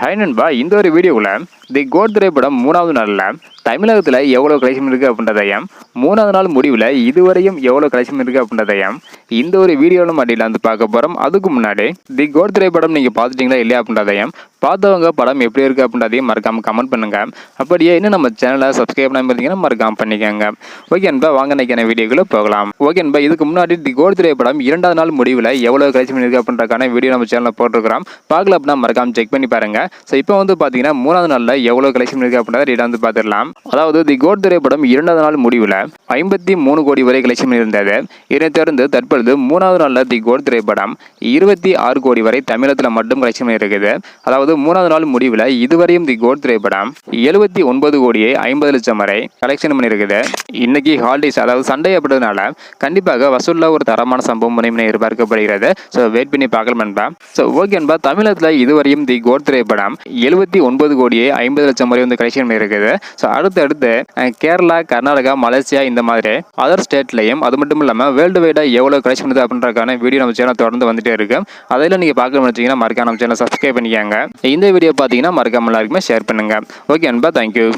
Hi நண்பா, இந்த ஒரு வீடியோவில் தி கோட் திரைப்படம் 3வது நாளில் தமிழகத்தில் எவ்வளோ கலெக்ஷன் இருக்குது அப்படின்றதையும் 3வது நாள் முடிவில் இதுவரையும் எவ்வளோ கலெக்ஷன் இருக்குது அப்படின்றதையும் இந்த ஒரு வீடியோவில் மாட்டியில் வந்து பார்க்க போகிறோம். அதுக்கு முன்னாடி தி கோட் திரைப்படம் நீங்கள் பார்த்துட்டீங்களா இல்லையா அப்படின்றதையும் பார்த்தவங்க படம் எப்படி இருக்குது அப்படின்றதையும் மறக்காமல் கமெண்ட் பண்ணுங்கள். அப்படியே இன்னும் நம்ம சேனலை சப்ஸ்கிரைப் பண்ணாமல் இருந்தீங்கன்னா மறக்காமல் பண்ணிக்கோங்க. ஓகே நண்பா, வாங்க நினைக்கிற வீடியோக்குள்ளே போகலாம். ஓகே நண்பா, இதுக்கு முன்னாடி தி கோட் திரைப்படம் 2வது நாள் முடிவில் எவ்வளோ கலெக்ஷன் இருக்குது அப்படின்றக்கான வீடியோ நம்ம சேனலில் போட்டிருக்கிறோம். பார்க்கல அப்படின்னா மறக்காமல் செக் பண்ணி பாருங்க. ஸோ இப்போ வந்து பார்த்தீங்கன்னா 3வது நாளில் எவ்வளோ கலெக்ஷன் இருக்குது அப்படின்றத டீட்டா வந்து பார்த்துடலாம். அதாவது தி கோட் திரைப்படம் 2வது நாள் முடிவில் 53 கோடி வரை கலெக்ஷன் இருந்தது. இதனைத் தொடர்ந்து தற்பொழுது 3வது நாளில் தி கோட் திரைப்படம் 26 கோடி வரை தமிழகத்தில் மட்டும் கலெக்ஷன் இருக்குது. அதாவது 3வது நாள் முடிவில் இதுவரையும் தி கோட் திரைப்படம் 79 கோடியே 50 லட்சம் வரை கலெக்ஷன் பண்ணியிருக்குது. இன்னைக்கு ஹாலிடேஸ், அதாவது சண்டே அப்படின்றதுனால கண்டிப்பாக வசூலில் ஒரு தரமான சம்பவம் முனைமை எதிர்பார்க்கப்படுகிறது. ஸோ வெயிட் பண்ணி பார்க்கலாம் நண்பா. ஸோ ஓகே நண்பா, தமிழகத்தில் இதுவரையும் தி கோட் திரைப்படம் 79 கோடியே 50 லட்சம் வரை வந்து கலெக்ஷன் பண்ணியிருக்குது. ஸோ அடுத்து கேரளா, கர்நாடகா, மலேசியா இந்த மாதிரி அதர் ஸ்டேட்லையும், அது மட்டும் இல்லாமல் வேர்ல்டு வைடாக எவ்வளோ கலெக்ஷன் பண்ணுது அப்படின்றக்கான வீடியோ நம்ம சேனல் தொடர்ந்து வந்துட்டே இருக்கு. அதில் நீங்கள் பார்க்க வச்சிங்கன்னா மறக்காம நம்ம சேனல் சப்ஸ்கிரைப் பண்ணிக்கோங்க. இந்த வீடியோ பார்த்தீங்கன்னா மறக்காம எல்லாருக்குமே ஷேர் பண்ணுங்க. ஓகே நண்பா, தேங்க்யூ.